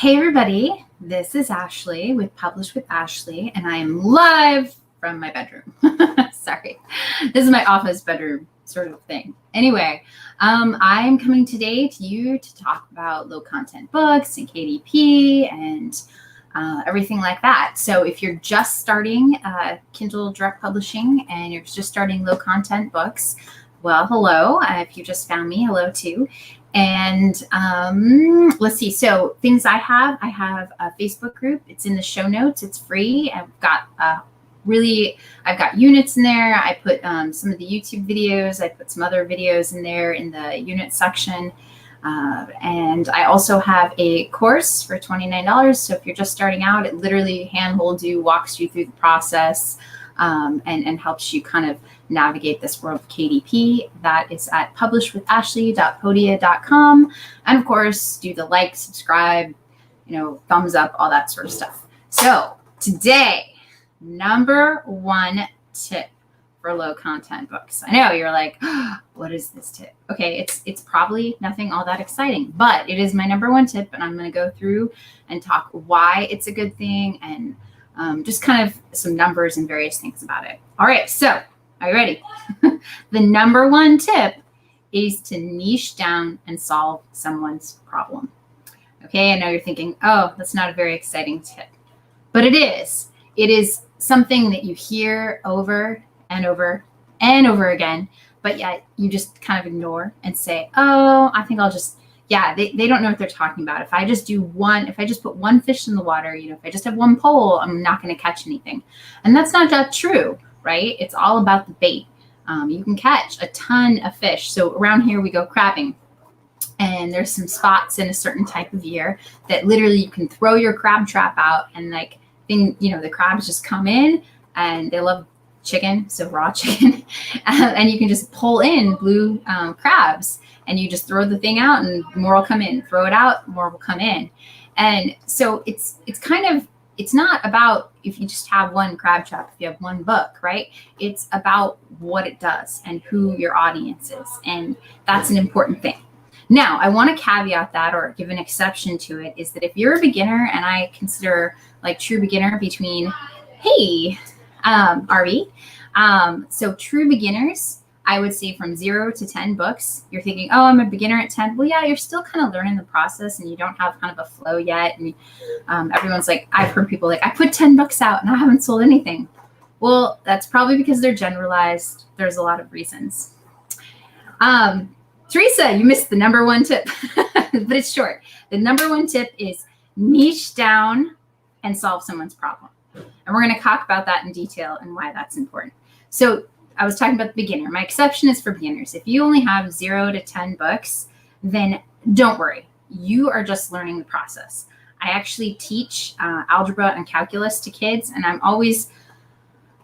Hey everybody, this is Ashley with Publish with Ashley, and I am live from my bedroom. Sorry, this is my office bedroom sort of thing. Anyway, I'm coming today to you to talk about low content books and KDP and everything like that. So if you're just starting Kindle direct publishing and you're just starting low content books, well, hello. If you just found me, hello too. And let's see. So things I have a Facebook group. It's in the show notes. It's free. I've got units in there. I put some of the YouTube videos. I put some other videos in there in the unit section. And I also have a course for $29. So if you're just starting out, it literally handholds you, walks you through the process, and helps you kind of navigate this world of KDP. That is at publishwithashley.podia.com. And of course, do the like, subscribe, thumbs up, all that sort of stuff. So today, number one tip for low content books. I know you're like, oh, what is this tip? Okay, it's probably nothing all that exciting, but it is my number one tip, and I'm going to go through and talk why it's a good thing and just kind of some numbers and various things about it. All right, so are you ready? The number one tip is to niche down and solve someone's problem. Okay, I know you're thinking, oh, that's not a very exciting tip, but it is. It is something that you hear over and over and over again, but yet you just kind of ignore and say, oh, I think I'll just, they don't know what they're talking about. If I just put one fish in the water, if I just have one pole, I'm not going to catch anything. And that's not that true, right? It's all about the bait. You can catch a ton of fish. So around here we go crabbing, and there's some spots in a certain type of year that literally you can throw your crab trap out and the crabs just come in, and they love chicken, so raw chicken, and you can just pull in blue crabs, and you just throw the thing out and more will come in. Throw it out, more will come in. And so it's not about if you just have one crab trap, if you have one book, right? It's about what it does and who your audience is. And that's an important thing. Now, I want to caveat that, or give an exception to it, is that if you're a beginner, and I consider like true beginner between, so true beginners, I would say from 0 to 10 books. You're thinking, oh, I'm a beginner at 10. Well, yeah, you're still kind of learning the process and you don't have kind of a flow yet. And everyone's like, I've heard people like, I put 10 books out and I haven't sold anything. Well, that's probably because they're generalized. There's a lot of reasons. Teresa, you missed the number one tip, but it's short. The number one tip is niche down and solve someone's problem. And we're going to talk about that in detail and why that's important. So I was talking about the beginner. My exception is for beginners. If you only have 0 to 10 books, then don't worry. You are just learning the process. I actually teach algebra and calculus to kids, and I'm always,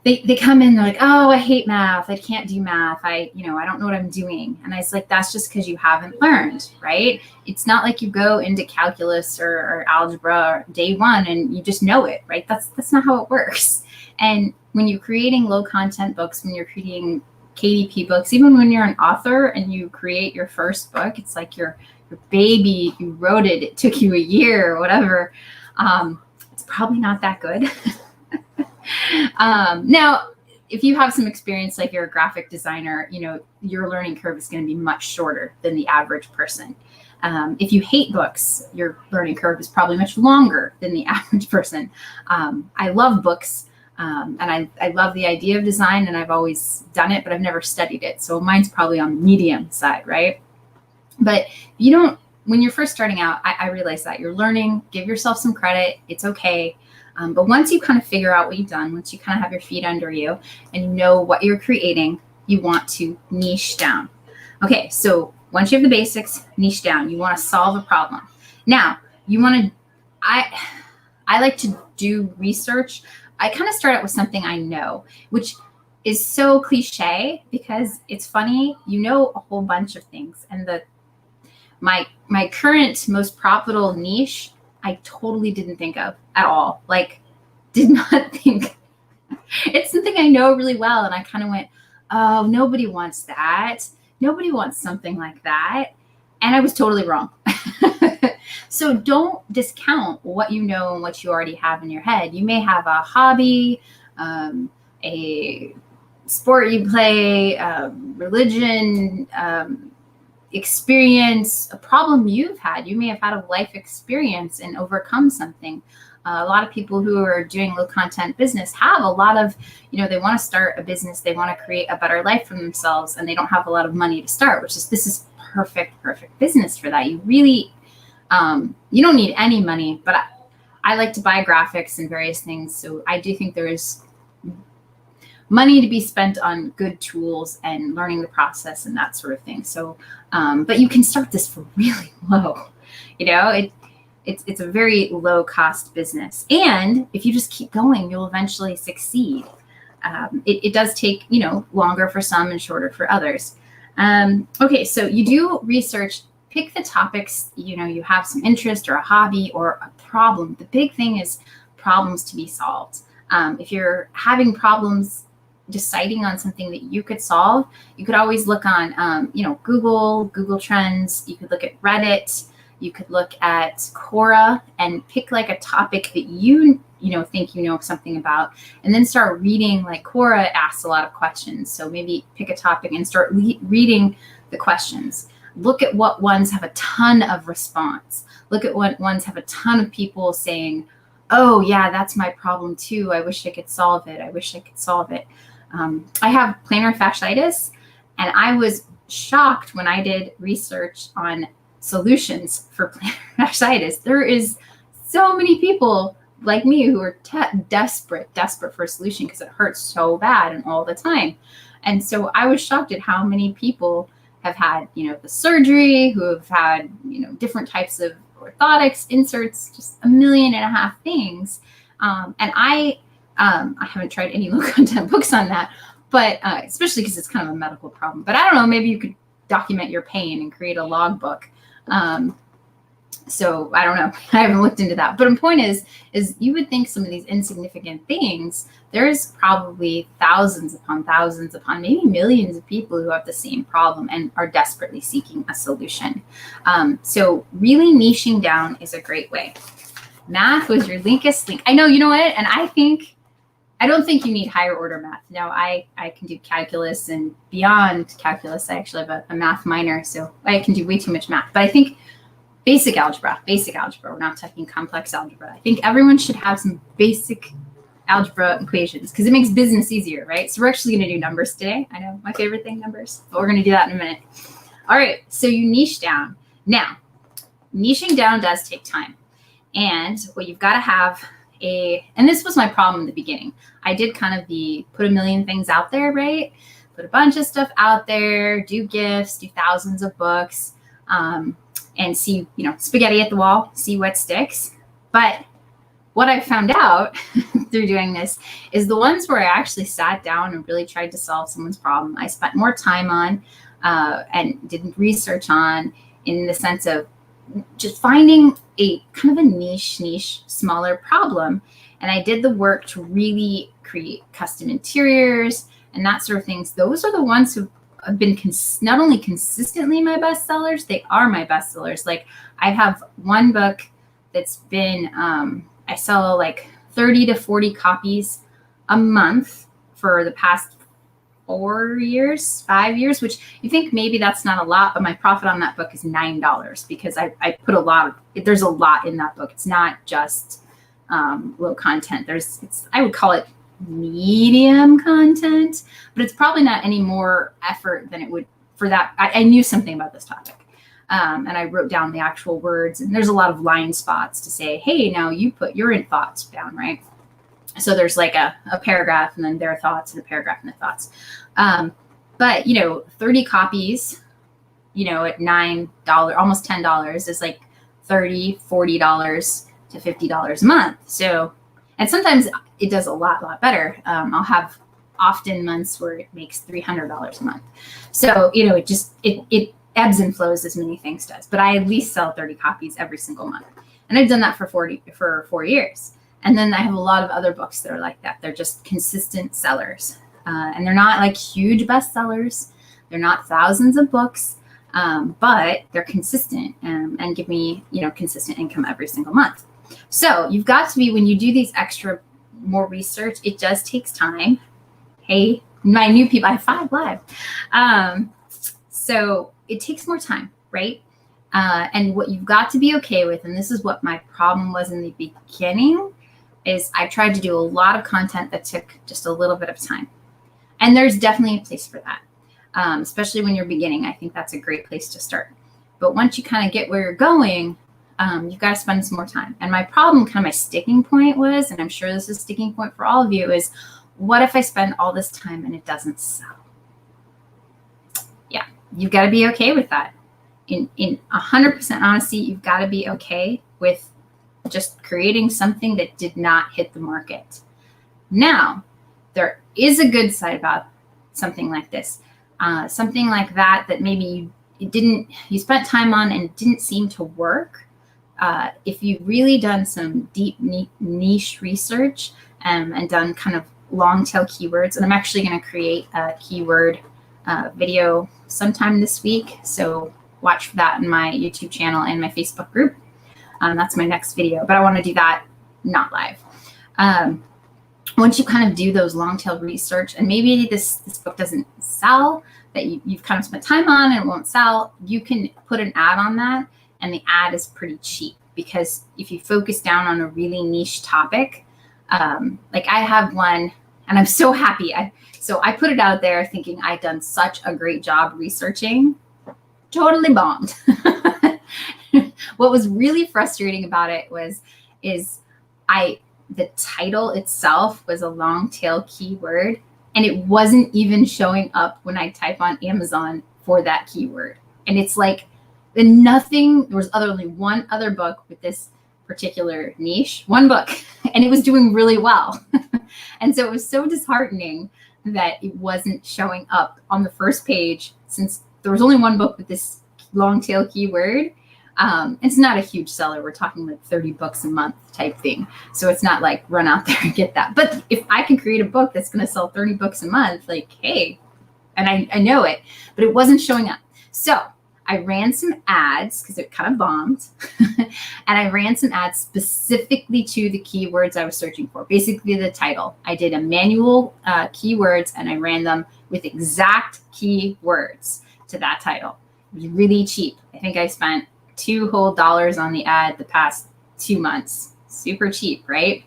they come in, they're like, oh, I hate math. I can't do math. I don't know what I'm doing. And I was like, that's just because you haven't learned, right? It's not like you go into calculus or algebra day one and you just know it, right? That's not how it works. And when you're creating low content books, when you're creating KDP books, even when you're an author and you create your first book, it's like your baby, you wrote it, it took you a year or whatever. It's probably not that good. Now, if you have some experience, like you're a graphic designer, your learning curve is going to be much shorter than the average person. If you hate books, your learning curve is probably much longer than the average person. I love books. And I love the idea of design, and I've always done it, but I've never studied it. So mine's probably on the medium side, right? But when you're first starting out, I realize that you're learning, give yourself some credit. It's okay. But once you kind of figure out what you've done, once you kind of have your feet under you and you know what you're creating, you want to niche down. Okay, so once you have the basics, niche down. You want to solve a problem. Now, I like to do research. I kind of start out with something I know, which is so cliche because it's funny. You know a whole bunch of things. And my current most profitable niche, I totally didn't think of at all. Like, did not think. It's something I know really well. And I kind of went, oh, nobody wants that. Nobody wants something like that. And I was totally wrong. So don't discount what you know and what you already have in your head. You may have a hobby, a sport you play, religion, experience, a problem you've had. You may have had a life experience and overcome something. A lot of people who are doing low content business have a lot of, they want to start a business, they want to create a better life for themselves, and they don't have a lot of money to start, this is perfect business for that. You really, you don't need any money, but I like to buy graphics and various things. So I do think there is money to be spent on good tools and learning the process and that sort of thing. So, but you can start this for really low, it's a very low cost business. And if you just keep going, you'll eventually succeed. It does take, longer for some and shorter for others. Okay, so you do research, pick the topics, you have some interest or a hobby or a problem. The big thing is problems to be solved. If you're having problems deciding on something that you could solve, you could always look on, Google Trends. You could look at Reddit. You could look at Quora and pick like a topic that you think something about, and then start reading. Like Quora asks a lot of questions, so maybe pick a topic and start reading the questions. Look at what ones have a ton of response. Look at what ones have a ton of people saying, "Oh yeah, that's my problem too. I wish I could solve it. I wish I could solve it." I have plantar fasciitis, and I was shocked when I did research on solutions for plantar fasciitis. There is so many people like me who are desperate for a solution because it hurts so bad and all the time. And so I was shocked at how many people have had, the surgery, who have had, different types of orthotics, inserts, just 1.5 million things. And I haven't tried any low content books on that, but especially because it's kind of a medical problem. But I don't know, maybe you could document your pain and create a logbook. So I don't know. I haven't looked into that. But the point is you would think some of these insignificant things, there's probably thousands upon maybe millions of people who have the same problem and are desperately seeking a solution. So really niching down is a great way. Math was your weakest link. I know, you know what? And I don't think you need higher order math. Now, I can do calculus and beyond calculus. I actually have a math minor, so I can do way too much math. But I think basic algebra, we're not talking complex algebra. I think everyone should have some basic algebra equations because it makes business easier, right? So we're actually going to do numbers today. I know my favorite thing, numbers, but we're going to do that in a minute. All right, so you niche down. Now, niching down does take time. And what you've got to have and this was my problem in the beginning. I did kind of put 1 million things out there, right? Put a bunch of stuff out there, do gifts, do thousands of books, and see, spaghetti at the wall, see what sticks. But what I found out through doing this is the ones where I actually sat down and really tried to solve someone's problem, I spent more time on and did research on, in the sense of just finding a kind of a niche, smaller problem. And I did the work to really create custom interiors and that sort of things. Those are the ones who have been not only consistently my bestsellers, they are my bestsellers. Like I have one book that's been, I sell like 30 to 40 copies a month for the past 5 years, which you think maybe that's not a lot, but my profit on that book is $9 because I put there's a lot in that book. It's not just low content. I would call it medium content, but it's probably not any more effort than it would for that. I knew something about this topic. And I wrote down the actual words, and there's a lot of line spots to say, hey, now you put your thoughts down, right? So there's like a paragraph and then their thoughts and a paragraph and their thoughts. But, 30 copies, at $9, almost $10 is like $30, $40 to $50 a month. So, and sometimes it does a lot better. I'll have often months where it makes $300 a month. So, it ebbs and flows as many things does, but I at least sell 30 copies every single month. And I've done that for 4 years. And then I have a lot of other books that are like that. They're just consistent sellers. And they're not like huge bestsellers. They're not thousands of books. but they're consistent and give me, consistent income every single month. So you've got to be, when you do these more research, it just takes time. Hey, my new people, I have 5 live. So it takes more time, right? And what you've got to be okay with, and this is what my problem was in the beginning, is I tried to do a lot of content that took just a little bit of time. And there's definitely a place for that, especially when you're beginning. I think that's a great place to start. But once you kind of get where you're going, you've got to spend some more time. And my problem, kind of my sticking point was, and I'm sure this is a sticking point for all of you, is what if I spend all this time and it doesn't sell? Yeah, you've got to be okay with that. In 100% honesty, you've got to be okay with just creating something that did not hit the market. Now, there is a good side about something like this. Something like that maybe you spent time on and it didn't seem to work. If you've really done some deep niche research and done kind of long tail keywords, and I'm actually going to create a keyword video sometime this week. So watch for that in my YouTube channel and my Facebook group. That's my next video, but I want to do that not live. Once you kind of do those long tail research, and maybe this book doesn't sell, that you've kind of spent time on and it won't sell, you can put an ad on that, and the ad is pretty cheap, because if you focus down on a really niche topic, like I have one, and I'm so happy. So I put it out there thinking I'd done such a great job researching. Totally bombed. What was really frustrating about it is the title itself was a long tail keyword, and it wasn't even showing up when I type on Amazon for that keyword. And it's like, there was only one other book with this particular niche, one book, and it was doing really well. And so it was so disheartening that it wasn't showing up on the first page, since there was only one book with this long tail keyword. It's not a huge seller. We're talking like 30 books a month type thing. So it's not like run out there and get that. But if I can create a book that's going to sell 30 books a month, like, hey, and I know it, but it wasn't showing up. So I ran some ads because it kind of bombed. And I ran some ads specifically to the keywords I was searching for, basically the title. I did a manual keywords, and I ran them with exact keywords to that title. It was really cheap. I think I spent $2 whole on the ad the past 2 months. Super cheap, right?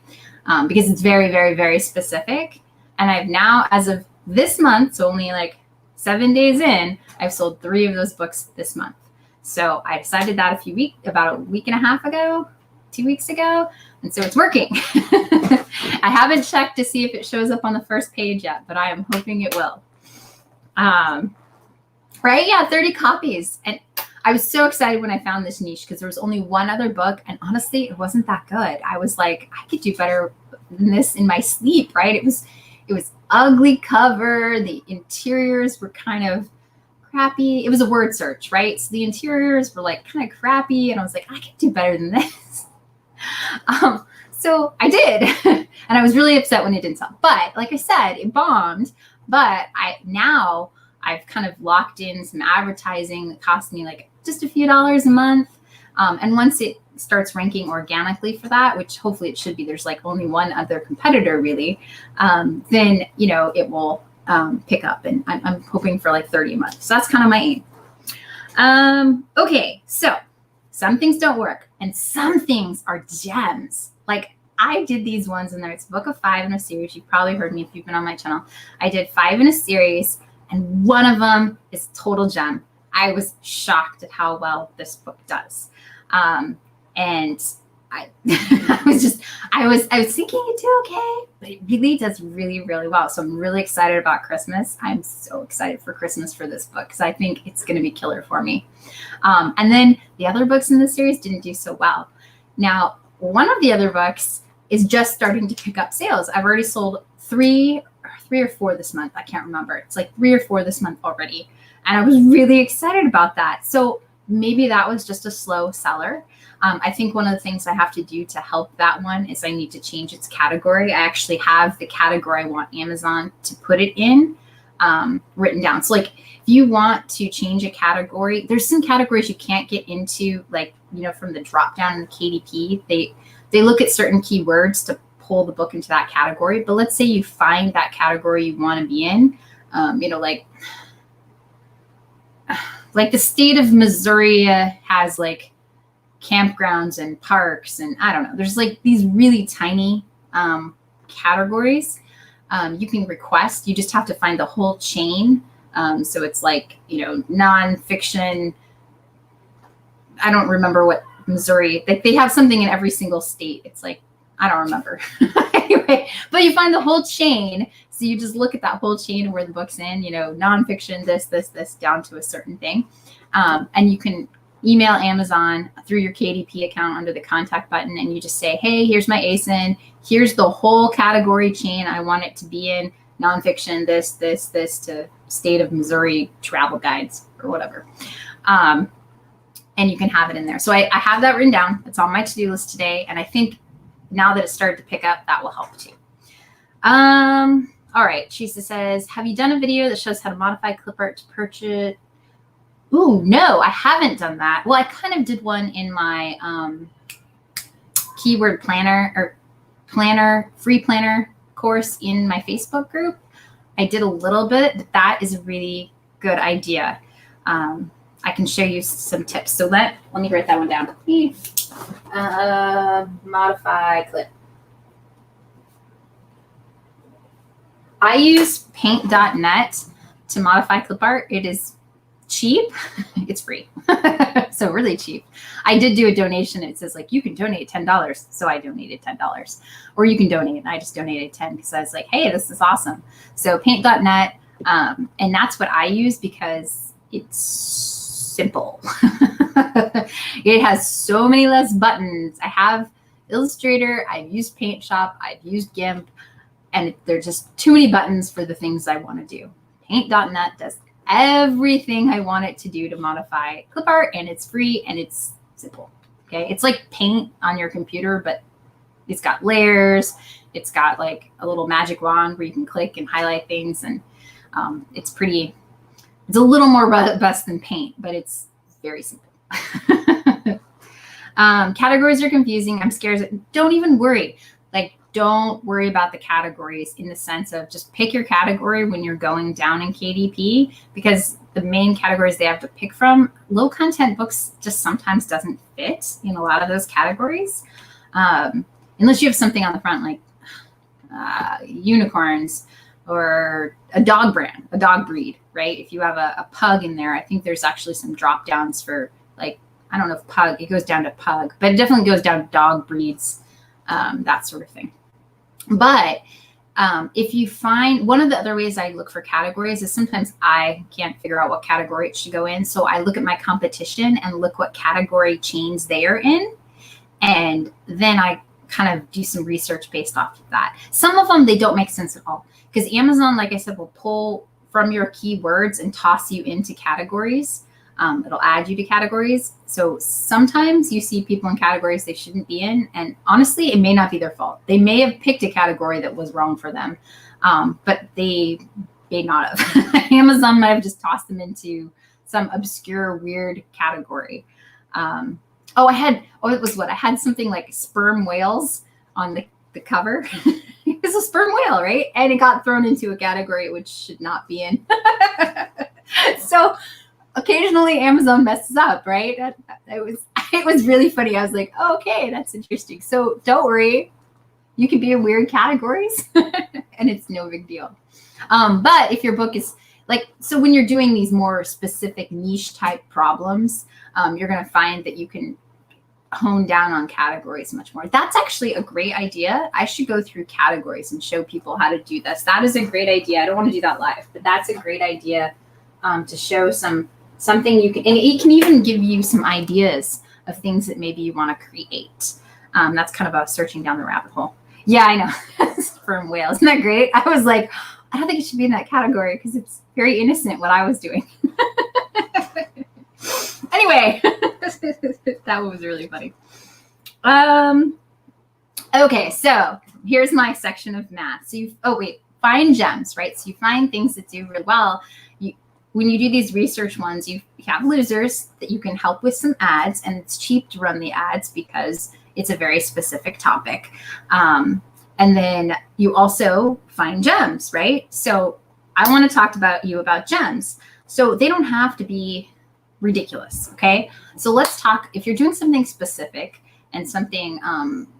Because it's very, very, very specific. And I've now, as of this month, so only like 7 days in, I've sold 3 of those books this month. So I decided that about a week and a half ago, 2 weeks ago. And so it's working. I haven't checked to see if it shows up on the first page yet, but I am hoping it will. Right? Yeah, 30 copies. And I was so excited when I found this niche, because there was only one other book, and honestly, it wasn't that good. I was like, I could do better than this in my sleep, right? It was ugly cover. The interiors were kind of crappy. It was a word search, right? So the interiors were like kind of crappy, and I was like, I could do better than this. So I did, and I was really upset when it didn't sell. But like I said, it bombed. But I've kind of locked in some advertising that cost me like just a few dollars a month. And once it starts ranking organically for that, which hopefully it should be, there's like only one other competitor really, then, it will pick up. And I'm hoping for like 30 a month. So that's kind of my aim. Okay, so some things don't work, and some things are gems. Like I did these ones, and there's a book of 5 in a series. You've probably heard me if you've been on my channel. I did 5 in a series, and one of them is total gem. I was shocked at how well this book does. And I was thinking it'd do okay, but it really does really, really well. So I'm really excited about Christmas. I'm so excited for Christmas for this book, because I think it's going to be killer for me. And then the other books in the series didn't do so well. Now, one of the other books is just starting to pick up sales. I've already sold 3 or 4 this month. I can't remember. It's like 3 or 4 this month already. And I was really excited about that. So maybe that was just a slow seller. I think one of the things I have to do to help that one is I need to change its category. I actually have the category I want Amazon to put it in. written down. So like if you want to change a category, there's some categories you can't get into, like, you know, from the drop down in the KDP. They look at certain keywords to pull the book into that category. But let's say you find that category you want to be in, you know, like the state of Missouri has like campgrounds and parks, and I don't know, there's like these really tiny categories you can request. You just have to find the whole chain. So it's like, you know, nonfiction. I don't remember what Missouri, like they have something in every single state. It's like, I don't remember. Anyway, but you find the whole chain. So you just look at that whole chain where the book's in, you know, nonfiction, this, down to a certain thing. And you can email Amazon through your KDP account under the contact button. And you just say, hey, here's my ASIN. Here's the whole category chain I want it to be in. Nonfiction, this, to state of Missouri travel guides or whatever. And you can have it in there. So I have that written down. It's on my to-do list today. And I think now that it's started to pick up, that will help too. All right. Shisa says, have you done a video that shows how to modify Clipart to purchase? Ooh, no, I haven't done that. Well, I kind of did one in my keyword planner or free planner course in my Facebook group. I did a little bit, but that is a really good idea. I can show you some tips. So let me write that one down. Modify clip. I use paint.net to modify Clipart. It is cheap. It's free. So really cheap. I did do a donation. It says like, you can donate $10. So I donated $10, or you can donate. And I just donated 10 because I was like, hey, this is awesome. So paint.net. And that's what I use because it's simple. It has so many less buttons. I have Illustrator. I've used Paint Shop. I've used GIMP. And there's just too many buttons for the things I want to do. Paint.net does everything I want it to do to modify Clipart, and it's free and it's simple. Okay, it's like Paint on your computer, but it's got layers. It's got like a little magic wand where you can click and highlight things, and it's a little more robust than Paint, but it's very simple. Categories are confusing. I'm scared. Don't even worry. Like, don't worry about the categories in the sense of just pick your category when you're going down in KDP, because the main categories they have to pick from, low content books just sometimes doesn't fit in a lot of those categories. Unless you have something on the front like unicorns or a dog brand, a dog breed, right? If you have a pug in there, I think there's actually some drop downs for like, I don't know if pug, it goes down to pug, but it definitely goes down to dog breeds, that sort of thing. But if you find, one of the other ways I look for categories is sometimes I can't figure out what category it should go in. So I look at my competition and look what category chains they are in. And then I kind of do some research based off of that. Some of them, they don't make sense at all, because Amazon, like I said, will pull from your keywords and toss you into categories. It'll add you to categories. So sometimes you see people in categories they shouldn't be in. And honestly, it may not be their fault. They may have picked a category that was wrong for them, but they may not have. Amazon might have just tossed them into some obscure, weird category. I had something like sperm whales on the cover. It was a sperm whale, right? And it got thrown into a category which should not be in. So occasionally Amazon messes up, right? It was really funny. I was like, oh, okay, that's interesting. So don't worry, you can be in weird categories and it's no big deal. But if your book is like, so when you're doing these more specific niche type problems, you're going to find that you can hone down on categories much more. That's actually a great idea. I should go through categories and show people how to do this. That is a great idea. I don't want to do that live, but that's a great idea to show something you can, and it can even give you some ideas of things that maybe you want to create. That's kind of a searching down the rabbit hole. Yeah, I know. Sperm whale. Isn't that great? I was like, I don't think it should be in that category because it's very innocent what I was doing. Anyway, that was really funny. Okay, so here's my section of math. So find gems, right? So you find things that do really well. When you do these research ones, you have losers that you can help with some ads, and it's cheap to run the ads because it's a very specific topic. And then you also find gems, right? So I want to talk about gems. So they don't have to be ridiculous, okay? So let's talk, if you're doing something specific and something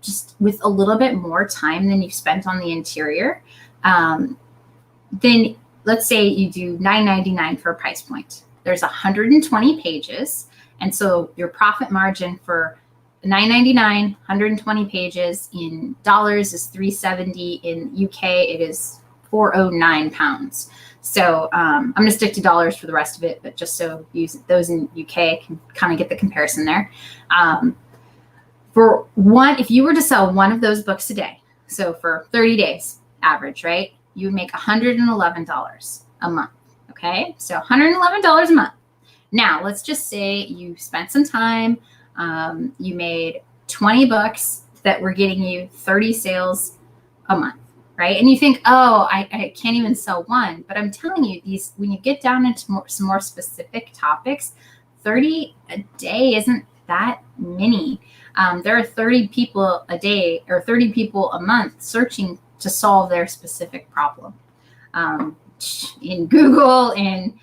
just with a little bit more time than you spent on the interior, then let's say you do $9.99 for a price point. There's 120 pages. And so your profit margin for $9.99, 120 pages in dollars is $3.70. In UK, it is 409 pounds. So I'm going to stick to dollars for the rest of it, but just so those in UK can kind of get the comparison there. If you were to sell one of those books a day, so for 30 days average, right, you would make $111 a month. Okay, so $111 a month. Now, let's just say you spent some time, you made 20 books that were getting you 30 sales a month, right? And you think, oh, I can't even sell one. But I'm telling you, when you get down into some more specific topics, 30 a day isn't that many. There are 30 people a day or 30 people a month searching to solve their specific problem. In Google, in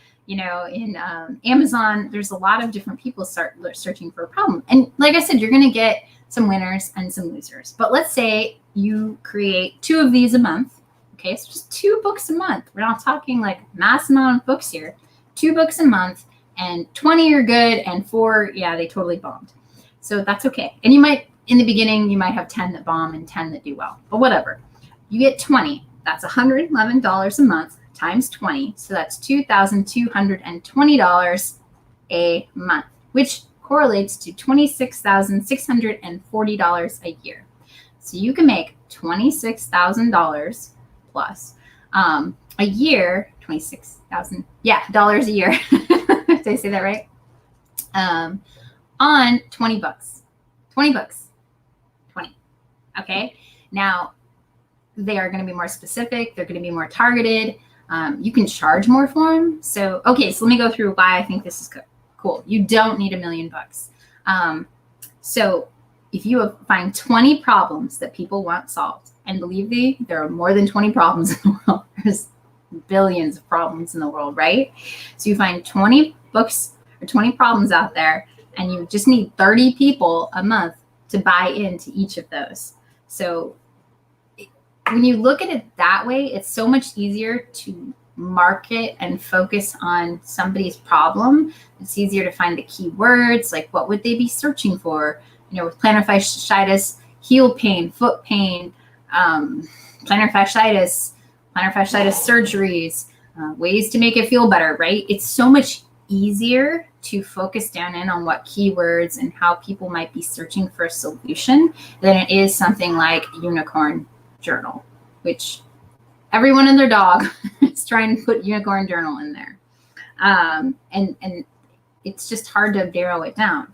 Amazon, there's a lot of different people searching for a problem. And like I said, you're going to get some winners and some losers. But let's say you create 2 of these a month. Okay, so just 2 books a month. We're not talking like mass amount of books here. 2 books a month, and 20 are good, and 4, yeah, they totally bombed. So that's okay. And in the beginning, you might have 10 that bomb and 10 that do well, but whatever. You get 20. That's $111 a month times 20. So that's $2,220 a month, which correlates to $26,640 a year. So you can make $26,000 plus a year, dollars a year. Did I say that right? On 20 books. 20 books. 20. Okay. Now, they are going to be more specific. They're going to be more targeted. You can charge more for them. So let me go through why I think this is cool. You don't need 1 million books. So if you find 20 problems that people want solved, and believe me, there are more than 20 problems in the world. There's billions of problems in the world, right? So you find 20 books or 20 problems out there, and you just need 30 people a month to buy into each of those. So when you look at it that way, it's so much easier to market and focus on somebody's problem. It's easier to find the keywords, like what would they be searching for? With plantar fasciitis, heel pain, foot pain, plantar fasciitis surgeries, ways to make it feel better, right? It's so much easier to focus down in on what keywords and how people might be searching for a solution than it is something like unicorn journal, which everyone and their dog is trying to put unicorn journal in there. And it's just hard to narrow it down.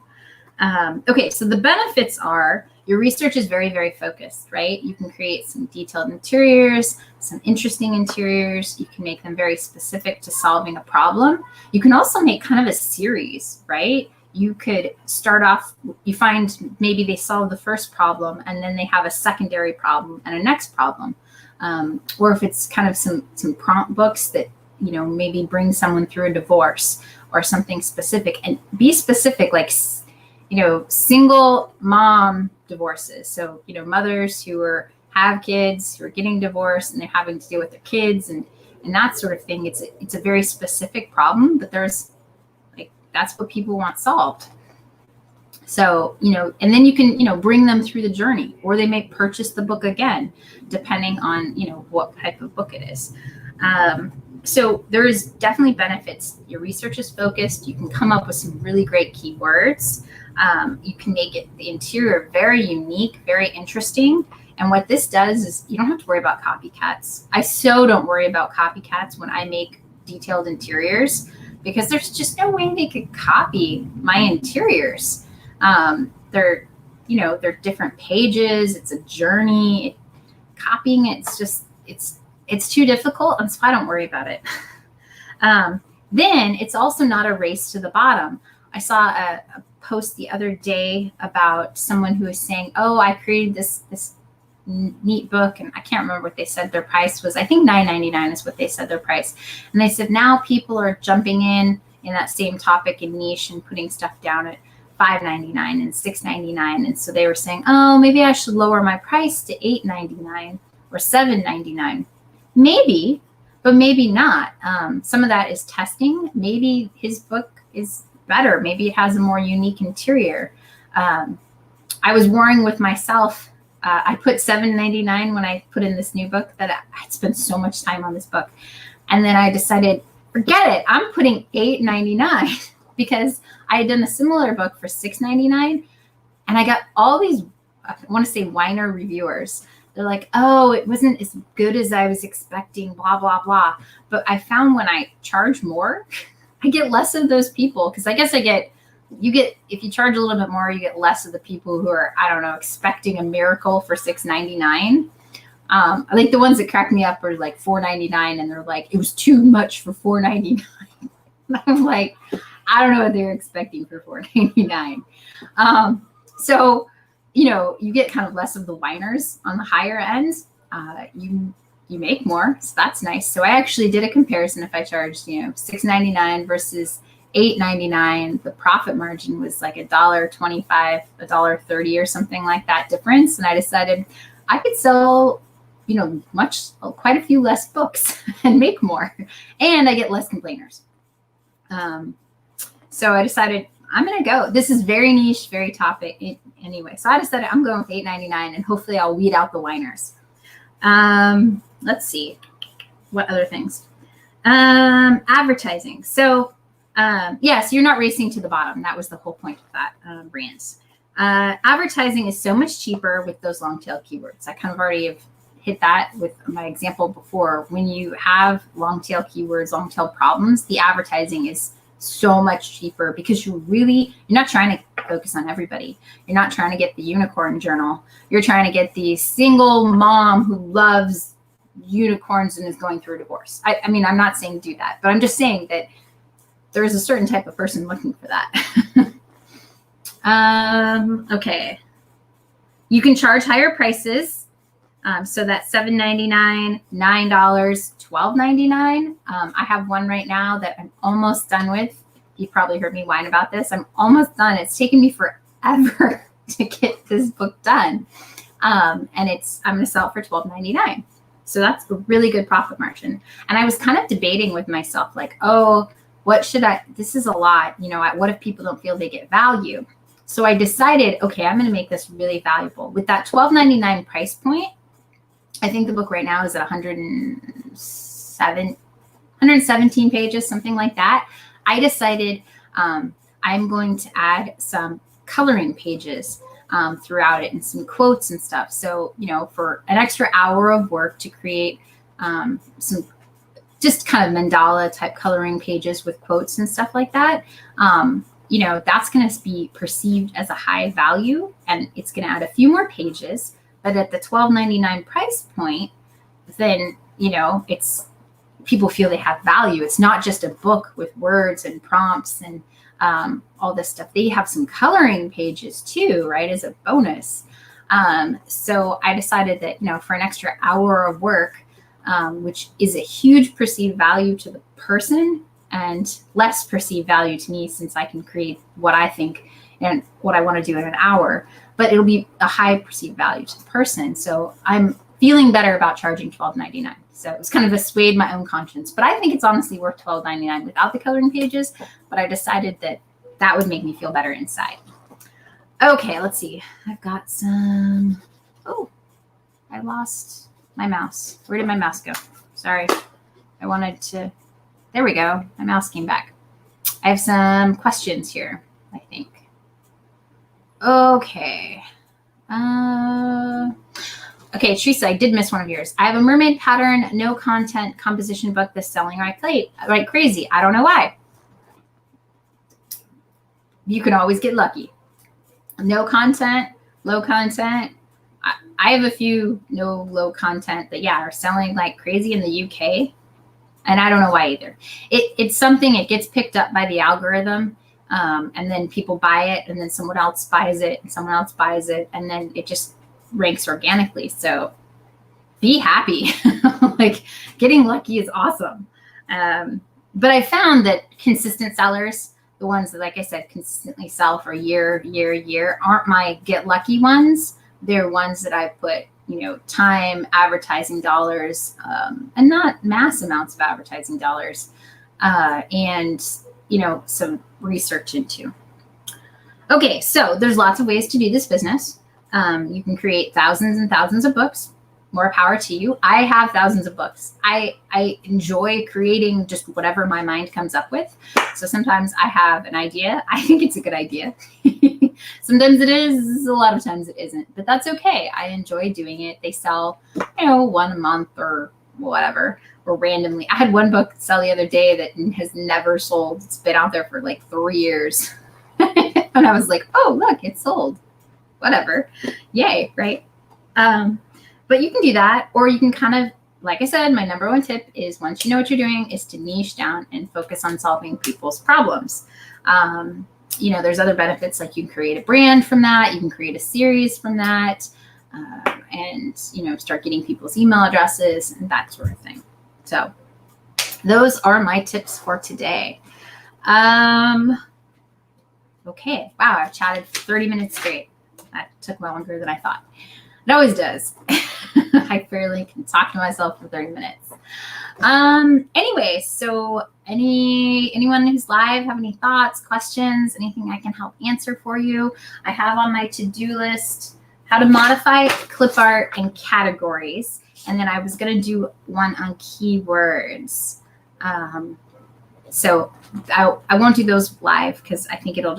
So the benefits are your research is very, very focused, right? You can create some detailed interiors, some interesting interiors. You can make them very specific to solving a problem. You can also make kind of a series, right? You could start off, you find maybe they solve the first problem and then they have a secondary problem and a next problem. Or if it's kind of some prompt books that, maybe bring someone through a divorce or something specific, and be specific, like, single mom divorces. So, mothers who have kids who are getting divorced and they're having to deal with their kids and that sort of thing. It's a very specific problem, but that's what people want solved. So, and then you can, bring them through the journey, or they may purchase the book again, depending on, what type of book it is. So there is definitely benefits. Your research is focused. You can come up with some really great keywords. You can make the interior very unique, very interesting. And what this does is you don't have to worry about copycats. I don't worry about copycats when I make detailed interiors, because there's just no way they could copy my interiors. They're different pages. It's a journey. Copying it's it's too difficult, and so I don't worry about it. Then it's also not a race to the bottom. I saw a post the other day about someone who was saying, oh, I created this neat book, and I can't remember what they said their price was. I think $9.99 is what they said their price. And they said now people are jumping in that same topic and niche and putting stuff down at $5.99 and $6.99. And so they were saying, oh, maybe I should lower my price to $8.99 or $7.99. Maybe, but maybe not. Some of that is testing. Maybe his book is better. Maybe it has a more unique interior. I was warring with myself. I put $7.99 when I put in this new book that I'd spent so much time on this book. And then I decided, forget it. I'm putting $8.99 because I had done a similar book for $6.99. And I got all these, I want to say whiner reviewers. They're like, oh, it wasn't as good as I was expecting, blah, blah, blah. But I found when I charge more, I get less of those people. Because I guess you get, if you charge a little bit more, you get less of the people who are, I don't know, expecting a miracle for $6.99. I think the ones that crack me up are like $4.99, and they're like, it was too much for $4.99. I'm like, I don't know what they're expecting for $4.99. So, you know, you get kind of less of the whiners on the higher end. You make more, so that's nice. So I actually did a comparison. If I charged, you know, $6.99 versus $8.99, the profit margin was like $1.25, $1.30 or something like that difference. And I decided I could sell, you know, quite a few less books and make more, and I get less complainers. So I decided I'm going to go. This is very niche, very topic anyway. So I decided I'm going with $8.99, and hopefully I'll weed out the whiners. Let's see. What other things? Advertising. So, so you're not racing to the bottom. That was the whole point of that, brands. Advertising is so much cheaper with those long tail keywords. I kind of already have hit that with my example before. When you have long tail keywords, long tail problems, the advertising is so much cheaper because you're not trying to focus on everybody. You're not trying to get the unicorn journal. You're trying to get the single mom who loves unicorns and is going through a divorce. I mean, I'm not saying do that, but I'm just saying that there's a certain type of person looking for that. Okay. You can charge higher prices. So that's $7.99, $9, $12.99. I have one right now that I'm almost done with. You probably heard me whine about this. I'm almost done. It's taken me forever to get this book done. And I'm going to sell it for $12.99. So that's a really good profit margin. And I was kind of debating with myself, like, oh, this is a lot. You know, what if people don't feel they get value? So I decided, okay, I'm going to make this really valuable. With that $12.99 price point, I think the book right now is at 117 pages, something like that. I decided I'm going to add some coloring pages throughout it and some quotes and stuff. So, you know, for an extra hour of work to create some just kind of mandala type coloring pages with quotes and stuff like that, you know, that's going to be perceived as a high value, and it's going to add a few more pages. But at the $12.99 price point, then, you know, people feel they have value. It's not just a book with words and prompts and all this stuff. They have some coloring pages too, right, as a bonus. So I decided that, you know, for an extra hour of work, which is a huge perceived value to the person and less perceived value to me, since I can create what I think and what I want to do in an hour, but it'll be a high perceived value to the person. So I'm feeling better about charging $12.99. So it was kind of assuaged my own conscience, but I think it's honestly worth $12.99 without the coloring pages. But I decided that would make me feel better inside. Okay, let's see. I've got some, oh, I lost my mouse. Where did my mouse go? Sorry. There we go. My mouse came back. I have some questions here, I think. Okay. Okay, Teresa, I did miss one of yours. I have a mermaid pattern, no content composition book that's selling like crazy. I don't know why. You can always get lucky. No content, low content. I have a few low content that, yeah, are selling like crazy in the UK. And I don't know why either. It's something, it gets picked up by the algorithm. And then people buy it, and then someone else buys it, and someone else buys it, and then it just ranks organically. So be happy. Like, getting lucky is awesome. But I found that consistent sellers, the ones that, like I said, consistently sell for year, aren't my get lucky ones. They're ones that I put, time, advertising dollars, and not mass amounts of advertising dollars, and, some research into. Okay, so there's lots of ways to do this business. You can create thousands and thousands of books. More power to you. I have thousands of books. I enjoy creating just whatever my mind comes up with. So sometimes I have an idea. I think it's a good idea. Sometimes it is. A lot of times it isn't. But that's okay. I enjoy doing it. They sell, one a month or whatever, or randomly. I had one book sell the other day that has never sold. It's been out there for like 3 years. And I was like, oh, look, it's sold. Whatever. Yay, right? But you can do that, or you can kind of, like I said, my number one tip is, once you know what you're doing, is to niche down and focus on solving people's problems. There's other benefits, like you can create a brand from that. You can create a series from that, and, start getting people's email addresses and that sort of thing. So those are my tips for today. Okay. Wow. I've chatted for 30 minutes straight. That took longer than I thought. It always does. I barely can talk to myself for 30 minutes. Anyway, so anyone who's live have any thoughts, questions, anything I can help answer for you? I have on my to-do list how to modify Clipart and categories. And then I was going to do one on keywords. So I won't do those live, because I think it'll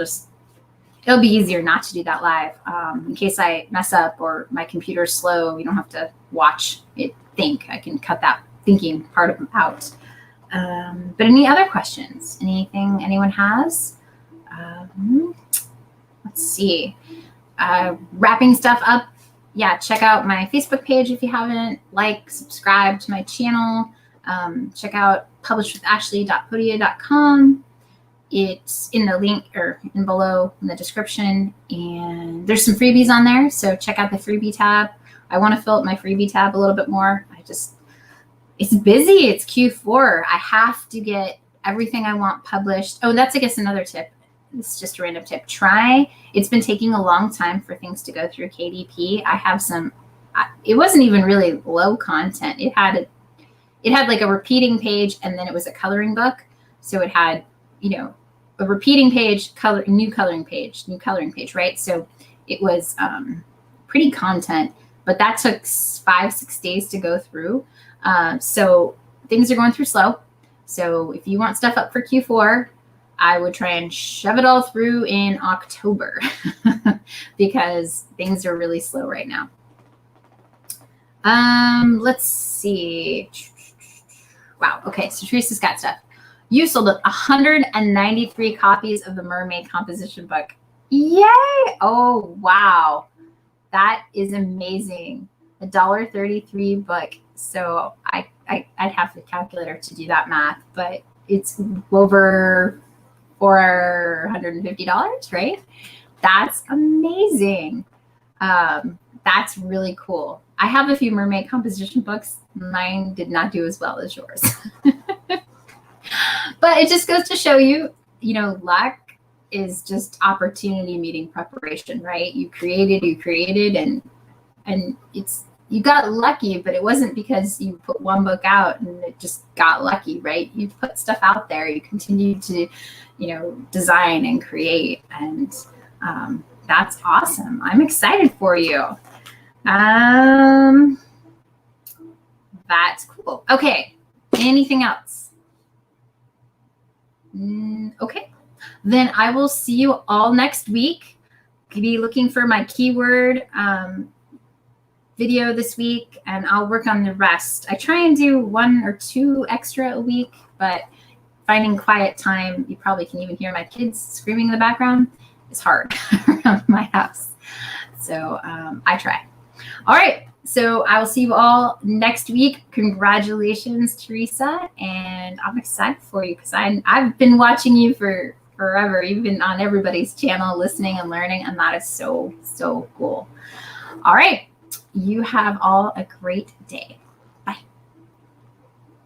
be easier not to do that live. In case I mess up or my computer's slow, you don't have to watch it think. I can cut that thinking part out. But any other questions? Anything anyone has? Let's see. Wrapping stuff up. Yeah, check out my Facebook page if you haven't. Subscribe to my channel. Check out publishwithashley.podia.com. It's in the link, or in below in the description, and there's some freebies on there. So check out the freebie tab. I want to fill up my freebie tab a little bit more. It's busy. It's Q4. I have to get everything I want published. Oh, that's, I guess, another tip. This is just a random tip. It's been taking a long time for things to go through KDP. I have it wasn't even really low content. It had like a repeating page, and then it was a coloring book. So it had, a repeating page, new coloring page, right? So it was pretty content, but that took 5-6 days to go through. So things are going through slow. So if you want stuff up for Q4, I would try and shove it all through in October because things are really slow right now. Let's see. Wow. Okay. So Teresa's got stuff. You sold 193 copies of the Mermaid composition book. Yay! Oh, wow. That is amazing. $1.33 book. So I'd have the calculator to do that math, but it's over $450, right? That's amazing. That's really cool. I have a few mermaid composition books. Mine did not do as well as yours. But it just goes to show you, luck is just opportunity meeting preparation, right? You created, and you got lucky, but it wasn't because you put one book out and it just got lucky, right? You put stuff out there, you continue to, design and create, and that's awesome. I'm excited for you. That's cool. Okay. Anything else? Okay. Then I will see you all next week. Be looking for my keyword video this week, and I'll work on the rest. I try and do 1 or 2 extra a week, but finding quiet time, you probably can even hear my kids screaming in the background, is hard around my house. So I try. All right. So I will see you all next week. Congratulations, Teresa. And I'm excited for you because I've been watching you for forever. You've been on everybody's channel listening and learning, and that is so, so cool. All right. You have all a great day.